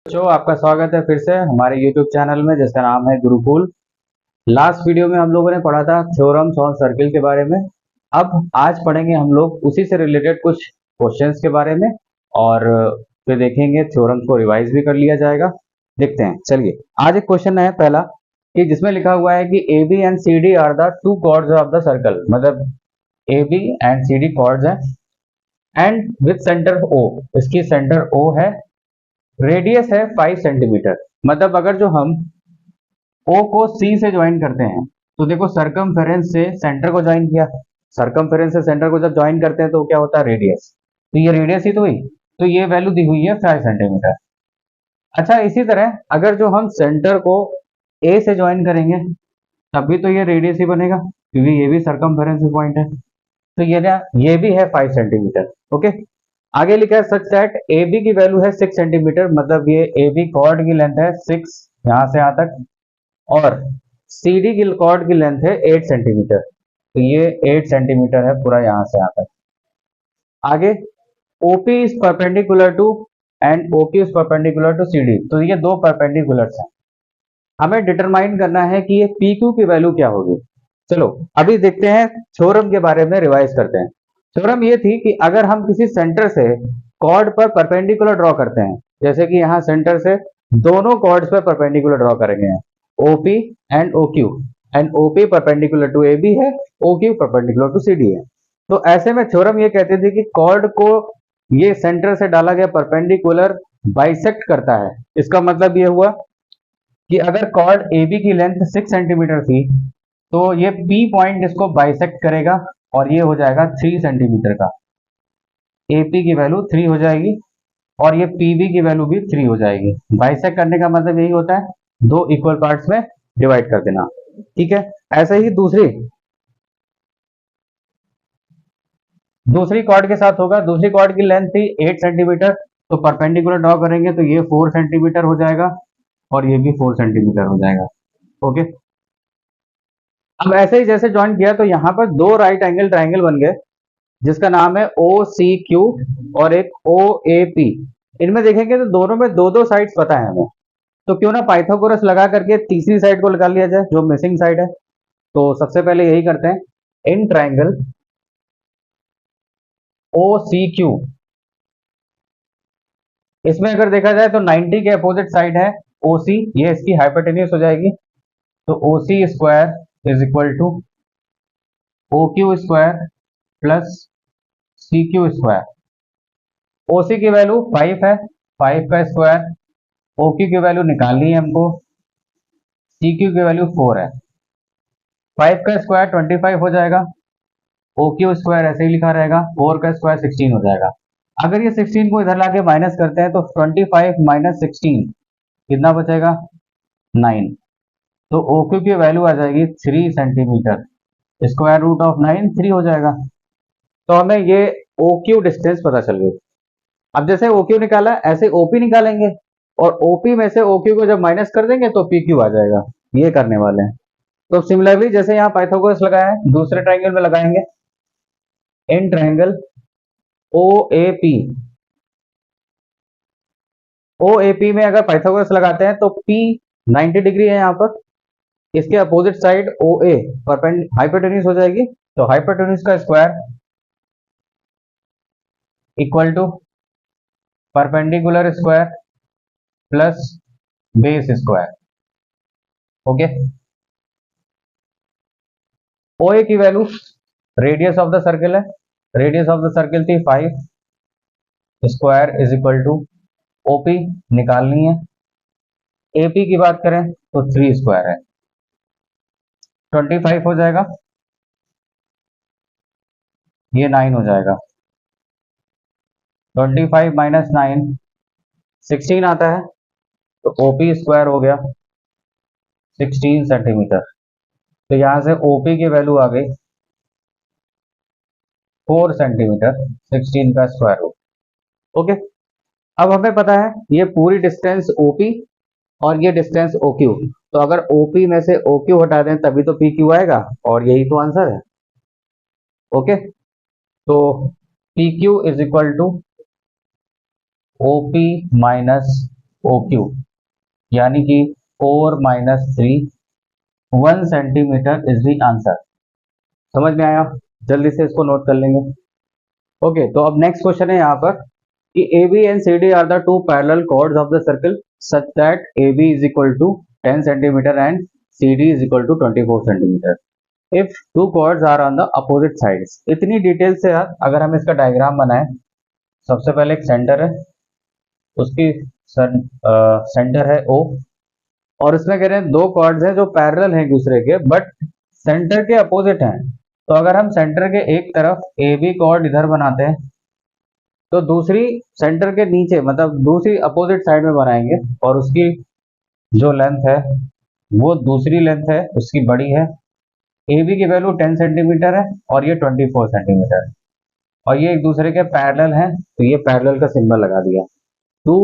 आपका स्वागत है फिर से हमारे YouTube चैनल में जिसका नाम है गुरुकुल। लास्ट वीडियो में हम लोगों ने पढ़ा था थ्योरम्स ऑन सर्किल के बारे में। अब आज पढ़ेंगे हम लोग उसी से रिलेटेड कुछ क्वेश्चंस के बारे में और फिर देखेंगे थ्योरम्स को रिवाइज भी कर लिया जाएगा। देखते हैं, चलिए। आज एक क्वेश्चन है पहला कि जिसमें लिखा हुआ है कि A B and C D are the two chords of the circle, मतलब A B and C D chords हैं एंड विथ सेंटर ओ, इसकी सेंटर ओ है, रेडियस है 5 सेंटीमीटर। मतलब अगर जो हम O को C से ज्वाइन करते हैं तो देखो सरकमफेरेंस से सेंटर को ज्वाइन किया, सरकमफेरेंस से सेंटर को जब ज्वाइन करते हैं तो क्या होता है, रेडियस। तो ये रेडियस ही तो हुई, तो ये वैल्यू दी हुई है 5 सेंटीमीटर। अच्छा, इसी तरह अगर जो हम सेंटर को A से ज्वाइन करेंगे तब भी तो ये रेडियस ही बनेगा क्योंकि ये भी सरकमफेरेंस पॉइंट है। तो ये भी है 5 सेंटीमीटर। ओके, आगे लिखा है सच दैट ए बी की वैल्यू है 6 सेंटीमीटर, मतलब ये ए बी कॉर्ड की लेंथ है 6 यहां से यहां तक, और सी डी की कॉर्ड की लेंथ है 8 सेंटीमीटर। तो ये 8 सेंटीमीटर है पूरा यहां से यहां तक। आगे OP is perpendicular to and OQ is perpendicular to CD, तो ये दो परपेंडिकुलर्स हैं। हमें डिटरमाइन करना है कि ये PQ की वैल्यू क्या होगी। चलो अभी देखते हैं, थ्योरम के बारे में रिवाइज करते हैं। थ्योरम ये थी कि अगर हम किसी सेंटर से कॉर्ड पर परपेंडिकुलर ड्रॉ करते हैं, जैसे कि यहाँ सेंटर से दोनों कॉर्ड्स पर परपेंडिकुलर ड्रॉ करेंगे, OP and OQ, and OP perpendicular to AB है, OQ परपेंडिकुलर टू CD है। तो ऐसे में थ्योरम ये कहते थे कि कॉर्ड को ये सेंटर से डाला गया परपेंडिकुलर बाइसेक्ट करता है। इसका मतलब ये हुआ कि अगर कॉर्ड AB की लेंथ 6 सेंटीमीटर थी तो ये P पॉइंट इसको बाइसेक्ट करेगा और ये हो जाएगा 3 सेंटीमीटर का। AP की वैल्यू 3 हो जाएगी और ये PB की वैल्यू भी 3 हो जाएगी। बाइसेक्ट करने का मतलब यही होता है, दो इक्वल पार्ट्स में डिवाइड कर देना। ठीक है, ऐसे ही दूसरी कॉर्ड के साथ होगा। दूसरी कॉर्ड की लेंथ थी 8 सेंटीमीटर, तो परपेंडिकुलर ड्रॉ करेंगे तो ये 4 सेंटीमीटर हो जाएगा और ये भी 4 सेंटीमीटर हो जाएगा। ओके, अब ऐसे ही जैसे ज्वाइन किया तो यहाँ पर दो राइट एंगल ट्राइंगल बन गए जिसका नाम है OCQ और एक OAP। इनमें देखेंगे तो दोनों में दो दो साइड्स पता है हमें, तो क्यों ना पाइथागोरस लगा करके तीसरी साइड को निकाल लिया जाए जो मिसिंग साइड है। तो सबसे पहले यही करते हैं, इन ट्राइंगल OCQ, इसमें अगर देखा जाए तो 90 के अपोजिट साइड है OC, ये इसकी हाइपोटेन्यूज हो जाएगी। तो OC square is equal to OQ square plus CQ square. OC की वैल्यू 5 है, 5 का स्क्वायर, OQ की वैल्यू निकालनी है हमको, CQ की वैल्यू 4 है। 5 का स्क्वायर 25 हो जाएगा, OQ स्क्वायर ऐसे ही लिखा रहेगा, 4 का स्क्वायर 16 हो जाएगा। अगर ये 16 को इधर लाके माइनस करते हैं तो 25 माइनस 16 कितना बचेगा, 9। तो OQ की वैल्यू आ जाएगी 3 सेंटीमीटर, स्क्वायर रूट ऑफ 9 3 हो जाएगा। तो हमें ये OQ डिस्टेंस पता चल गई। अब जैसे OQ निकाला ऐसे OP निकालेंगे और OP में से OQ को जब माइनस कर देंगे तो PQ आ जाएगा, ये करने वाले हैं। तो सिमिलरली जैसे यहाँ पाइथागोरस लगाया है दूसरे ट्राइंगल में लगाएंगे, इन ट्राइंगल OAP, OAP में अगर पाइथागोरस लगाते हैं तो P 90 डिग्री है यहाँ पर, इसके अपोजिट साइड OA हाइपोटेन्यूज हो जाएगी, तो हाइपोटेन्यूज का square equal to perpendicular square plus base square. Okay, OA की value radius of the circle है, रेडियस ऑफ द सर्किल थी 5, square is equal to OP निकालनी है। AP की बात करें तो 3 स्क्वायर है, 25 हो जाएगा, ये 9 हो जाएगा। 25 माइनस 9 16 आता है, तो OP स्क्वायर हो गया 16 सेंटीमीटर। तो यहां से OP की वैल्यू आ गई 4 सेंटीमीटर, 16 का स्क्वायर रूट। ओके, अब हमें पता है ये पूरी डिस्टेंस OP और ये डिस्टेंस OQ, तो अगर OP में से OQ हटा दें तभी तो PQ आएगा और यही तो आंसर है। ओके, तो PQ is equal to OP minus O Q, यानी कि 4 - 3 1 सेंटीमीटर इज द आंसर। समझ में आया? जल्दी से इसको नोट कर लेंगे। ओके, तो अब नेक्स्ट क्वेश्चन है यहाँ पर कि A B and C D are the two parallel chords of the circle such that A B is equal to 10 centimetre and C D is equal to 24 centimetre if two chords are on the opposite sides. इतनी detail से यार अगर हम इसका diagram बनाएं, सबसे पहले एक सेंटर है, उसकी सेंटर है ओ, और इसमें कह रहे हैं दो कॉर्ड्स हैं जो पैरेलल हैं एक दूसरे के बट सेंटर के अपोजिट हैं। तो अगर हम सेंटर के एक तरफ ए बी कॉर्ड इधर बनाते हैं तो दूसरी सेंटर के नीचे मतलब दूसरी अपोजिट साइड में बनाएंगे और उसकी जो लेंथ है वो दूसरी लेंथ है उसकी बड़ी है। ए बी की वैल्यू 10 सेंटीमीटर है और ये 24 सेंटीमीटर है और ये एक दूसरे के पैरेलल हैं, तो ये पैरेलल का सिंबल लगा दिया। Two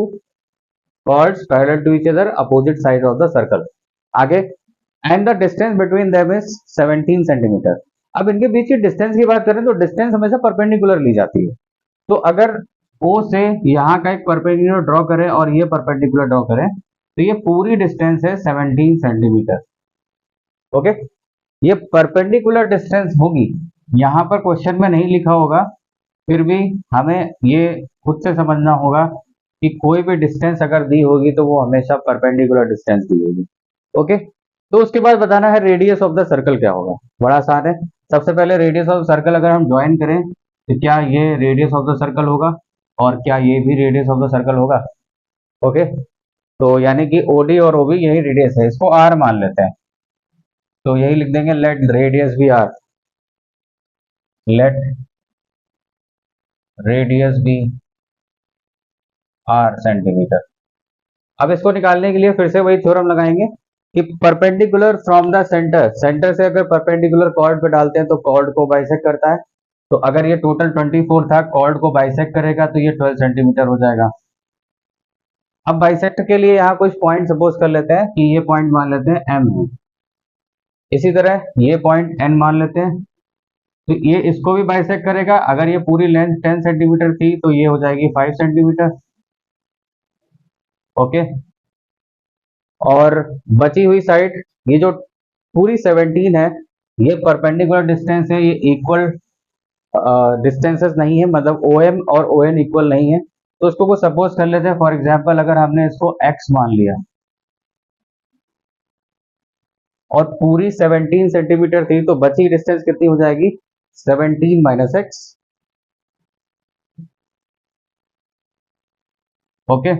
chords parallel to each other opposite side of the circle. आगे, and the distance between them is 17 centimetre. अब इनके बीच की डिस्टेंस की बात करें तो डिस्टेंस हमेशा परपेंडिकुलर ली जाती है। तो अगर O से यहाँ का एक परपेंडिकुलर ड्रॉ करें और ये परपेंडिकुलर ड्रॉ करें तो ये पूरी डिस्टेंस है 17 सेंटीमीटर। ओके, ये परपेंडिकुलर डिस्टेंस होगी, यहाँ पर क्वेश्चन में नहीं लिखा होगा, फिर भी हमें ये खुद से समझना होगा कि कोई भी डिस्टेंस अगर दी होगी तो वो हमेशा परपेंडिकुलर डिस्टेंस दी होगी। ओके, तो उसके बाद बताना है रेडियस ऑफ द सर्कल क्या होगा। बड़ा आसान है। सबसे पहले रेडियस ऑफ सर्कल अगर हम ज्वाइन करें तो क्या ये रेडियस ऑफ द सर्कल होगा और क्या ये भी रेडियस ऑफ द सर्कल होगा। ओके, तो यानी कि ओडी और ओबी यही रेडियस है, इसको आर मान लेते हैं, तो यही लिख देंगे let radius be R, let radius be R centimetre. अब इसको निकालने के लिए फिर से वही थ्योरम लगाएंगे कि perpendicular from the centre, centre से अगर परपेंडिकुलर कॉर्ड पे डालते हैं तो कॉर्ड को बाइसेक्ट करता है। तो अगर ये टोटल 24 था, कॉर्ड को बाइसेक्ट करेगा तो ये 12 सेंटीमीटर हो जाएगा। अब बाइसेक्ट के लिए यहाँ कुछ पॉइंट सपोज कर लेते हैं कि ये पॉइंट मान लेते हैं एम है, इसी तरह ये पॉइंट एन मान लेते हैं, तो ये इसको भी बाइसेक्ट करेगा। अगर ये पूरी लेंथ 10 सेंटीमीटर थी तो ये हो जाएगी 5 सेंटीमीटर। ओके, और बची हुई साइड ये जो पूरी 17 है ये परपेंडिकुलर डिस्टेंस है, ये इक्वल डिस्टेंसेस नहीं है, मतलब ओ एम और ओ एन इक्वल नहीं है। तो इसको कुछ सपोज कर लेते हैं, फॉर एग्जाम्पल अगर हमने इसको x मान लिया और पूरी 17 सेंटीमीटर थी तो बची डिस्टेंस कितनी हो जाएगी 17 माइनस एक्स। ओके,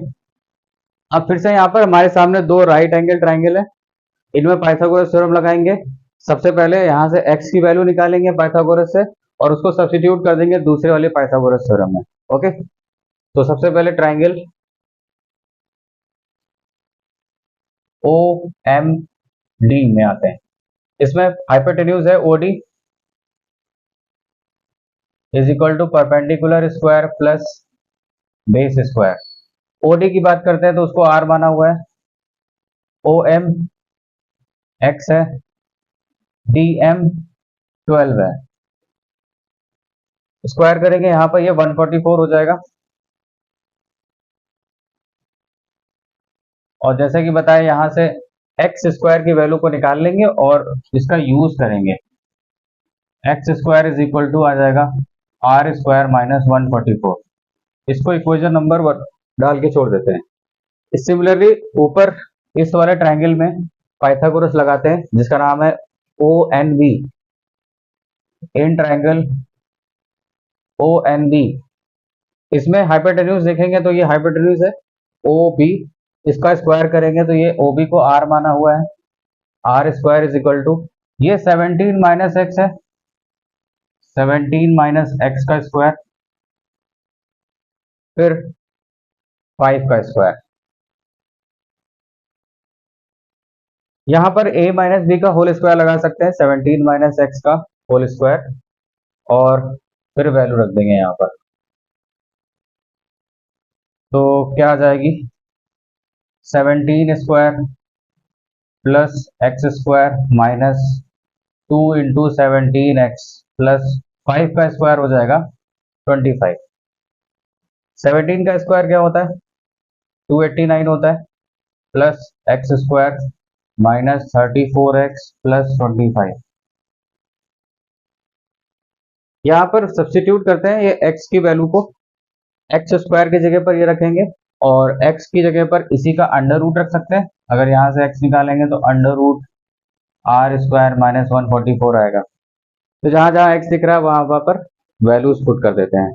अब फिर से यहाँ पर हमारे सामने दो राइट एंगल ट्राइंगल है, इनमें पाइथागोरस थ्योरम लगाएंगे। सबसे पहले यहाँ से x की वैल्यू निकालेंगे पाइथागोरस से और उसको सब्स्टिट्यूट कर देंगे दूसरे वाले पाइथागोरस थ्योरम में। ओके, तो सबसे पहले ट्राइंगल ओ एम डी में आते हैं, इसमें हाइपोटेन्यूज है O D is equal to perpendicular square plus base square. O D की बात करते हैं तो उसको आर माना हुआ है, ओ एम एक्स है, डी एम 12 है, स्क्वायर करेंगे यहाँ पर ये 144 हो जाएगा। और जैसे कि बताया यहाँ से एक्स स्क्वायर की वैल्यू को निकाल लेंगे और इसका यूज करेंगे। X square is equal to आ जाएगा आर स्क्वायर माइनस 144। इसको इक्वेशन नंबर 1 डाल के छोड़ देते हैं। सिमिलरली ऊपर इस वाले ट्रायंगल में पाइथागोरस लगाते हैं जिसका नाम है O N B. In triangle O N B इसमें हाइपोटेन्यूज देखेंगे तो ये हाइपोटेन्यूज है ओ बी, इसका स्क्वायर करेंगे तो ये ओ बी को आर माना हुआ है, R square is equal to ये 17 माइनस एक्स है, 17 माइनस एक्स का स्क्वायर फिर 5 का स्क्वायर। यहाँ पर a माइनस बी का होल स्क्वायर लगा सकते हैं, 17 माइनस एक्स का होल स्क्वायर और फिर वैल्यू रख देंगे यहाँ पर, तो क्या आ जाएगी 17 square plus x square minus 2 into 17 x plus 5 का स्क्वायर हो जाएगा 25। 17 का स्क्वायर क्या होता है 289 होता है plus x square minus 34x plus 25। यहाँ पर सब्स्टिट्यूट करते हैं, ये x की वैल्यू को एक्स स्क्वायर की जगह पर ये रखेंगे और x की जगह पर इसी का अंडर रूट रख सकते हैं। अगर यहाँ से x निकालेंगे तो under root r square minus 144 आएगा। तो जहां जहां x दिख रहा है वहां पर वैल्यूज पुट कर देते हैं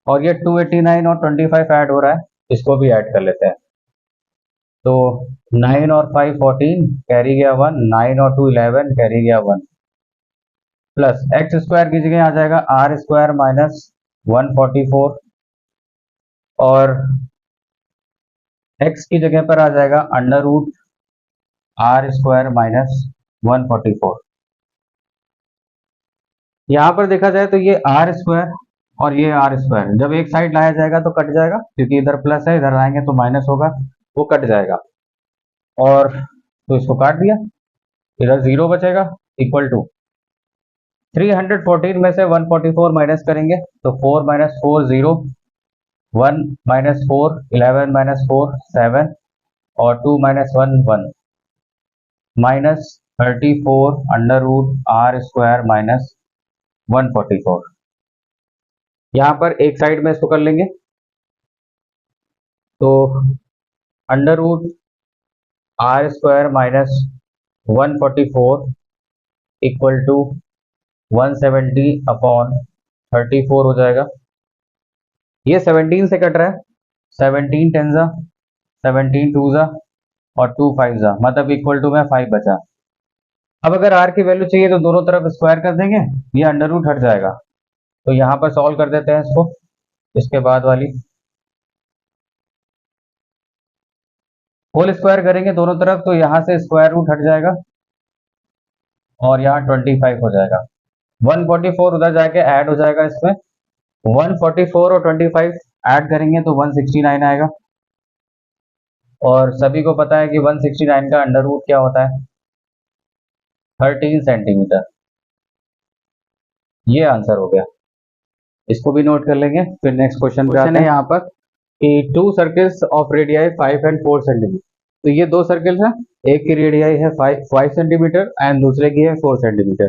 और ये 289 और 25 ऐड हो रहा है, इसको भी ऐड कर लेते हैं। तो 9 और 5 14 कैरी गया 1, 9 और 2 11 कैरी गया 1 प्लस एक्स स्क्वायर की जगह आ जाएगा आर स्क्वायर माइनस 144 और x की जगह पर आ जाएगा under root r square minus 144। यहाँ पर देखा जाए तो ये आर स्क्वायर और ये आर स्क्वायर जब एक साइड लाया जाएगा तो कट जाएगा, क्योंकि इधर प्लस है, इधर लाएंगे तो माइनस होगा, वो कट जाएगा। और तो इसको काट दिया, इधर 0 बचेगा इक्वल टू 314 में से 144 माइनस करेंगे तो 4 माइनस 4 0, 1 माइनस 4 11 माइनस 4 7 और 2 minus 1 1 minus 34 under root r square minus 144। यहाँ पर एक साइड में इसको कर लेंगे तो under root r square minus 144 equal to 170 upon 34 हो जाएगा। ये 17 से कट रहा है, 17 10 जा, 17 2 जा और 2 5 जा, मतलब इक्वल टू में 5 बचा। अब अगर r की वैल्यू चाहिए तो दोनों तरफ स्क्वायर कर देंगे, ये अंडर रूट हट जाएगा। तो यहाँ पर सॉल्व कर देते हैं इसको, इसके बाद वाली होल स्क्वायर करेंगे दोनों तरफ तो यहाँ से स्क्वायर रूट हट जाएगा और यहाँ 25 हो जाएगा। 144 उधर जाके ऐड हो जाएगा, इसमें 144 और 25 ऐड करेंगे तो 169 आएगा। और सभी को पता है कि 169 का अंडर रूट क्या होता है, 13 सेंटीमीटर। ये आंसर हो गया, इसको भी नोट कर लेंगे। फिर नेक्स्ट क्वेश्चन है यहाँ पर कि 2 circles of radii 5 and 4 centimetre. तो ये दो सर्कल्स हैं, एक की रेडियाई है 5 सेंटीमीटर एंड दूसरे की है 4 सेंटीमीटर।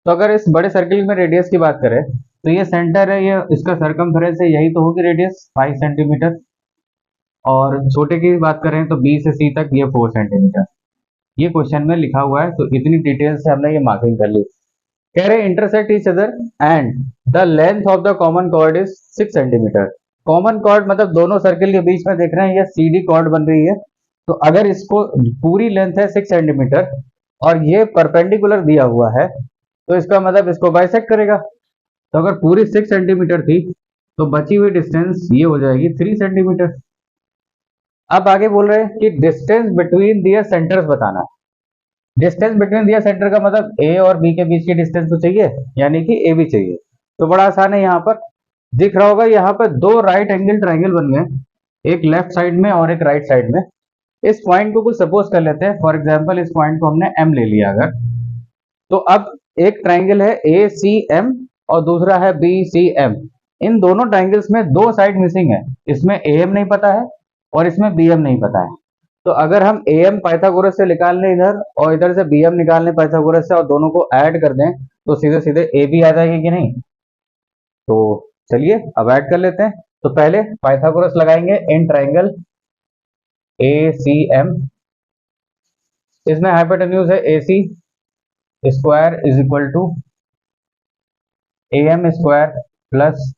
तो अगर इस बड़े सर्कल में रेडियस की बात करें तो ये सेंटर है, ये इसका सरकमफेरेंस है, यही तो होगी रेडियस 5 सेंटीमीटर। और छोटे की बात करें तो बी से सी तक ये 4 सेंटीमीटर। ये क्वेश्चन में लिखा हुआ है, तो इतनी डिटेल से हमने ये मार्किंग कर ली। कह रहे intersect each other and the length of the common chord is 6 centimetre. Common chord मतलब दोनों सर्कल के बीच में देख रहे हैं ये सीडी कॉर्ड बन रही है। तो अगर इसको पूरी लेंथ है 6 सेंटीमीटर और ये परपेंडिकुलर दिया हुआ है तो इसका मतलब इसको बाइसेक्ट करेगा। तो अगर पूरी 6 सेंटीमीटर थी तो बची हुई डिस्टेंस ये हो जाएगी 3 सेंटीमीटर। अब आगे बोल रहे हैं कि डिस्टेंस बिटवीन दियर सेंटर्स बताना। डिस्टेंस बिटवीन दियर सेंटर का मतलब ए और बी के बीच की डिस्टेंस तो चाहिए, यानी कि ए बी चाहिए। तो बड़ा आसान है, यहाँ पर दिख रहा होगा, यहाँ पर दो राइट एंगल ट्राइंगल बन गए, एक लेफ्ट साइड में और एक राइट साइड में। इस पॉइंट को कुछ सपोज कर लेते हैं, फॉर एग्जांपल इस पॉइंट को हमने एम ले लिया अगर, तो अब एक ट्राइंगल है ए सी एम और दूसरा है बी सी एम। इन दोनों ट्राइंगल्स में दो साइड मिसिंग है, इसमें ए एम नहीं पता है और इसमें बी एम नहीं पता है। तो अगर हम ए एम पाइथागोरस से निकाल लें इधर और इधर से बी एम निकाल लें पाइथागोरस से और दोनों को ऐड कर दें तो सीधे सीधे ए बी आ जाएगी कि नहीं। तो चलिए अब ऐड कर लेते हैं। तो पहले पाइथागोरस लगाएंगे in triangle A C M. इसमें हाइपोटेन्यूज है A C square is equal to A M square plus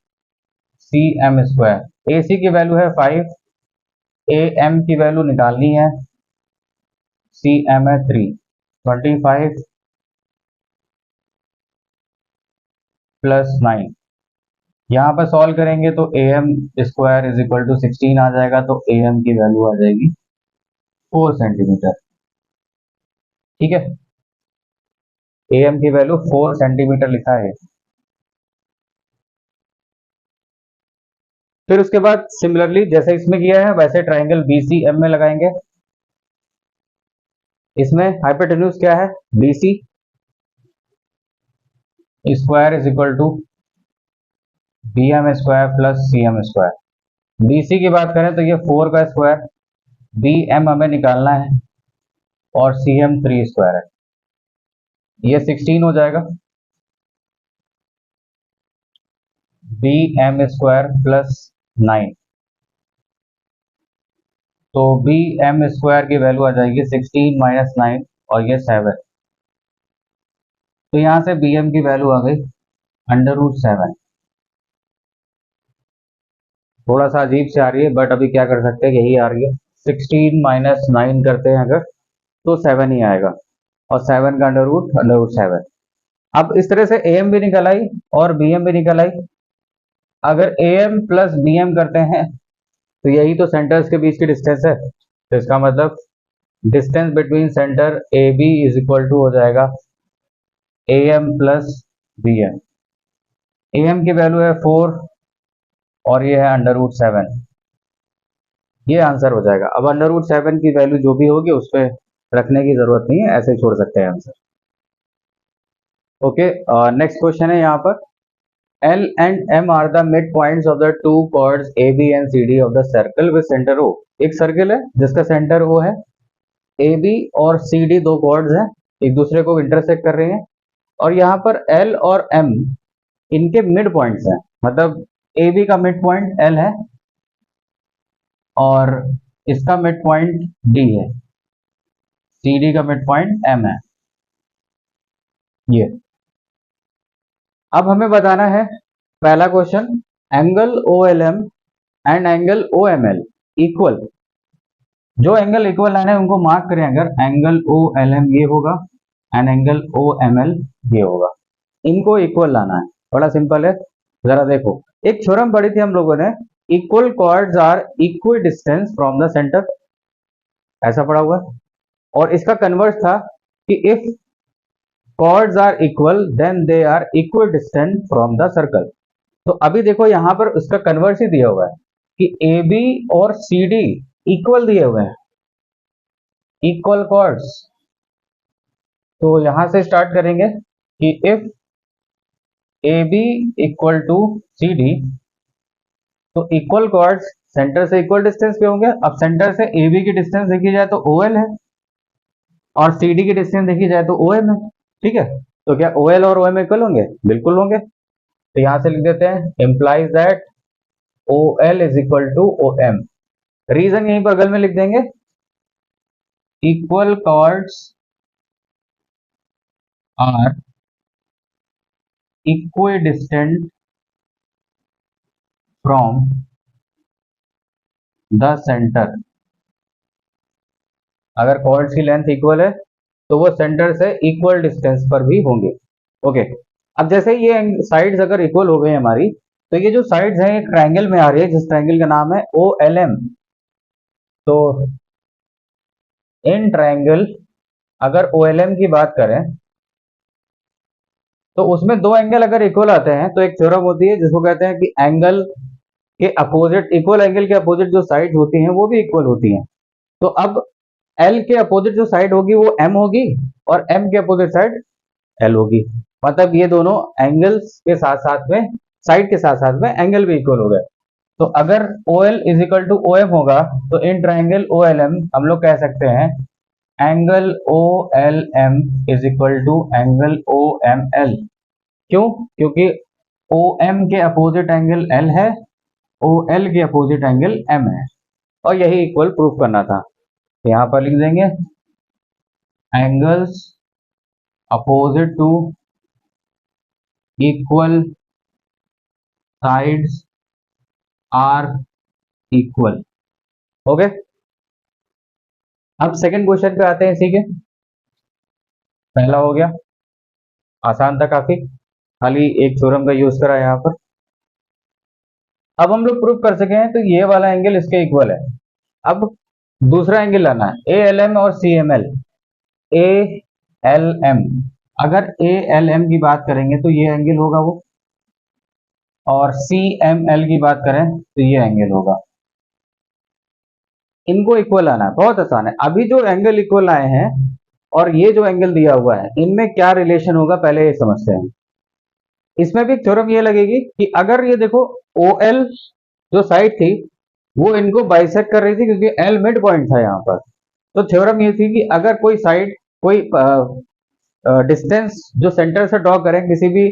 C M square. A C की वैल्यू है 5, ए एम की वैल्यू निकालनी है, सी एम है 3, 25 प्लस 9। यहाँ पर सॉल्व करेंगे तो A M square is equal to 16 आ जाएगा, तो ए एम की वैल्यू आ जाएगी 4 सेंटीमीटर। ठीक है, ए एम की वैल्यू 4 सेंटीमीटर लिखा है। फिर उसके बाद सिमिलरली जैसे इसमें किया है वैसे ट्राइंगल बी सी एम में लगाएंगे। इसमें हाइपोटेन्यूज क्या है, B C square is equal to B M square plus C M square. B C की बात करें तो ये 4 का स्क्वायर बी एम हमें निकालना है और सी एम 3 स्क्वायर है, ये 16 हो जाएगा। बी एम स्क्वायर प्लस 9, तो बी एम स्क्वायर की वैल्यू आ जाएगी 16 माइनस 9 और ये 7। तो यहां से बी एम की वैल्यू आ गई √7। थोड़ा सा अजीब से आ रही है बट अभी क्या कर सकते हैं, यही आ रही है। 16 माइनस 9 करते हैं अगर तो 7 ही आएगा, और 7 का √7। अब इस तरह से ए एम भी निकल आई और बी एम भी निकल आई। अगर A M plus B M करते हैं तो यही तो सेंटर्स के बीच की डिस्टेंस है, तो इसका मतलब distance between centre A B is equal to हो जाएगा A M plus B M. A M की वैल्यू है 4 और ये है √7, ये आंसर हो जाएगा। अब √7 की वैल्यू जो भी होगी उस पर रखने की जरूरत नहीं है, ऐसे ही छोड़ सकते हैं आंसर। ओके, नेक्स्ट क्वेश्चन है यहाँ पर, L and M are the midpoints of the two chords AB and CD of the circle with center O। एक सर्कल है जिसका सेंटर O है, AB और CD दो कॉर्ड्स हैं, एक दूसरे को इंटरसेक्ट कर रहे हैं, और यहाँ पर L और M इनके मिड पॉइंट्स हैं। मतलब AB का मिड पॉइंट L है और इसका मिड पॉइंट D है, CD का मिड पॉइंट M है। ये अब हमें बताना है पहला question, angle OLM and angle OML equal. जो एंगल इक्वल लाइन है उनको मार्क करें, अगर एंगल OLM ये होगा एंड एंगल OML ये होगा, इनको इक्वल लाना है। बड़ा सिंपल है, जरा देखो, एक थ्योरम पढ़ी थी हम लोगों ने, equal chords are equidistant from the centre, ऐसा पढ़ा हुआ है। और इसका कन्वर्स था कि if chords are equal then they are equidistant from the circle। तो अभी देखो यहां पर उसका कन्वर्स ही दिया हुआ है कि AB और CD इक्वल दिए हुए हैं, इक्वल chords। तो यहां से स्टार्ट करेंगे कि if AB equal to CD, तो इक्वल chords सेंटर से इक्वल डिस्टेंस पे होंगे। अब सेंटर से AB की डिस्टेंस देखी जाए तो OL है और CD की डिस्टेंस देखी जाए तो OM है, ठीक है। तो क्या OL और OM इक्वल होंगे? बिल्कुल होंगे। तो यहां से लिख देते हैं implies that OL is equal to OM। Reason यहीं पर बगल में लिख देंगे, equal chords are equidistant from the centre. अगर कॉर्ड्स की लेंथ इक्वल है तो वो सेंटर से इक्वल डिस्टेंस पर भी होंगे। ओके, अब जैसे ये साइड्स अगर इक्वल हो गई हमारी, तो ये जो साइड्स हैं एक ट्रायंगल में आ रही है जिस ट्रायंगल का नाम है OLM। तो इन ट्रायंगल अगर OLM की बात करें तो उसमें दो एंगल अगर इक्वल आते हैं तो एक थ्योरम होती है जिसको कहते हैं कि एंगल के अपोजिट, इक्वल एंगल के अपोजिट जो साइड होती हैं वो भी इक्वल होती हैं। तो अब L के अपोजिट जो साइड होगी वो M होगी और M के अपोजिट साइड L होगी। मतलब ये दोनों एंगल्स के साथ साथ में, साइड के साथ साथ में एंगल भी इक्वल हो गए। तो अगर OL is equal to OM होगा तो इन ट्राइंगल OLM हम लोग कह सकते हैं angle OLM is equal to angle OML। क्यों? क्योंकि OM के अपोजिट एंगल L है, OL के अपोजिट एंगल M है, और यही इक्वल प्रूफ करना था। यहां पर लिख देंगे angles opposite to equal sides are equal. Okay, अब सेकंड क्वेश्चन पे आते हैं इसी के। पहला हो गया, आसान था काफी, खाली एक थ्योरम का यूज करा यहाँ पर। अब हम लोग प्रूफ कर सके हैं तो ये वाला एंगल इसके इक्वल है। अब दूसरा एंगल लाना है ALM और CML। ALM, अगर ALM की बात करेंगे तो ये एंगल होगा वो, और CML की बात करें तो ये एंगल होगा। इनको इक्वल आना है, बहुत आसान है। अभी जो एंगल इक्वल आए हैं और ये जो एंगल दिया हुआ है, इनमें क्या रिलेशन होगा पहले ये समझते हैं। इसमें भी थ्योरम ये लगेगी कि अगर ये देखो OL जो साइड थी वो इनको बाइसेक्ट कर रही थी क्योंकि एल मिड पॉइंट था यहाँ पर। तो थ्योरम ये थी कि अगर कोई साइड कोई डिस्टेंस जो सेंटर से ड्रॉ करें किसी भी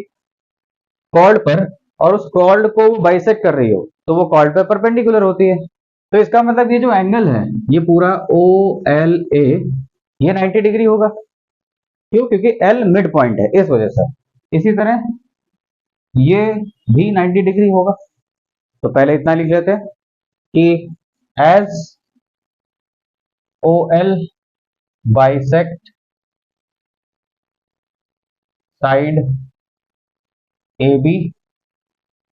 कॉर्ड पर और उस कॉर्ड को वो बाइसेक्ट कर रही हो तो वो कॉर्ड पे परपेंडिकुलर होती है। तो इसका मतलब ये जो एंगल है ये पूरा ओ एल ए ये 90 डिग्री होगा। क्यों? क्योंकि एल मिड पॉइंट है इस वजह से। इसी तरह ये भी 90 डिग्री होगा। तो पहले इतना लिख लेते हैं कि as O L bisect side A B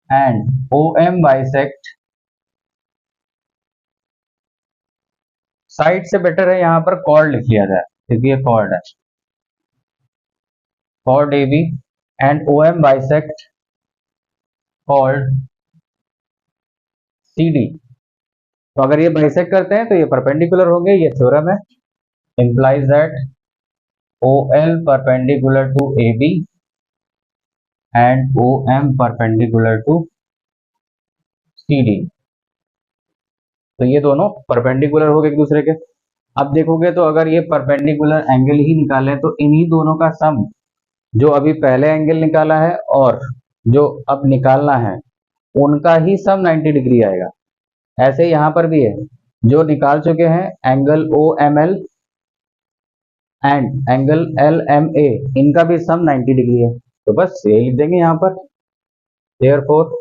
and O M bisect side से बेटर है यहाँ पर कॉर्ड लिख लिया जाए क्योंकि ये कॉर्ड है। Chord A B and O M bisect chord C D. तो अगर ये बाइसेक्ट करते हैं तो ये परपेंडिकुलर होंगे, ये थ्योरम है। implies that OL perpendicular to AB and OM perpendicular to CD। तो ये दोनों परपेंडिकुलर हो गए एक दूसरे के। अब देखोगे तो अगर ये परपेंडिकुलर एंगल ही निकाले तो इन्हीं दोनों का सम, जो अभी पहले एंगल निकाला है और जो अब निकालना है, उनका ही सम 90 डिग्री आएगा। ऐसे ही यहाँ पर भी है, जो निकाल चुके हैं angle O M L and angle L M A, इनका भी सम 90 डिग्री है। तो बस ये लिख देंगे यहाँ पर, therefore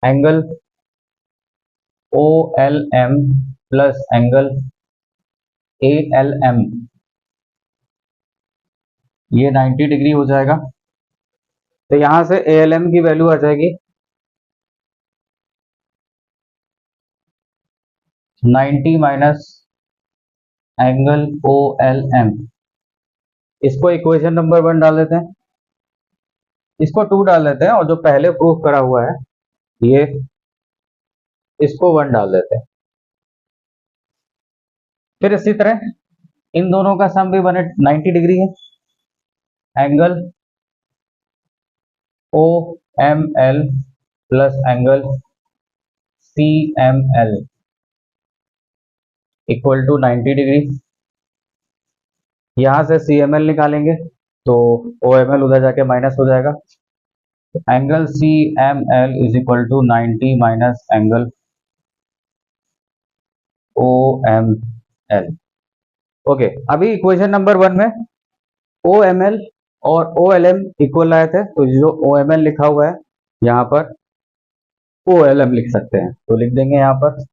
angle O L M plus angle A L M ये 90 डिग्री हो जाएगा। तो यहां से ए एल एम की वैल्यू आ जाएगी 90 minus angle O L M. इसको इक्वेशन नंबर 1 डाल देते हैं, इसको 2 डाल देते हैं और जो पहले प्रूफ करा हुआ है ये इसको 1 डाल देते हैं। फिर इसी तरह इन दोनों का सम भी 90 डिग्री है। Angle O M L plus angle C M L equal to 90 degree. यहां से सी एम एल निकालेंगे तो ओ एम एल उधर जाके माइनस हो जाएगा। Angle C M L is equal to 90 minus angle O M L. Okay, अभी इक्वेशन नंबर 1 में ओ एम एल और ओ एल एम इक्वल आए थे, तो जो ओ एम एल लिखा हुआ है यहाँ पर ओ एल एम लिख सकते हैं। तो लिख देंगे यहाँ पर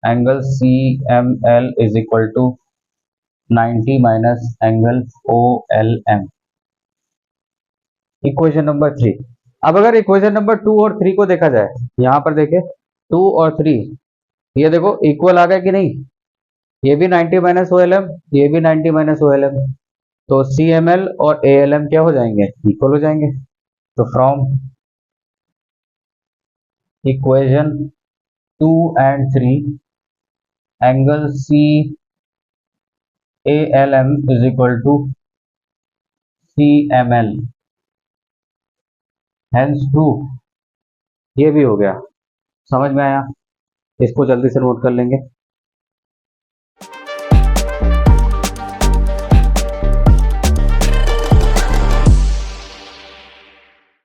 angle C M L is equal to 90 minus angle O L M. Equation number 3। अब अगर इक्वेशन नंबर 2 और 3 को देखा जाए, यहाँ पर देखे 2 और 3, ये देखो इक्वल आ गया कि नहीं। ये भी 90 माइनस ओ एल एम, ये भी 90 माइनस ओ एल एम। तो सी एम एल और ए एल एम क्या हो जाएंगे? इक्वल हो जाएंगे। तो from equation 2 and 3 angle C A L M is equal to C M L, hence 2। ये भी हो गया। समझ में आया? इसको जल्दी से नोट कर लेंगे।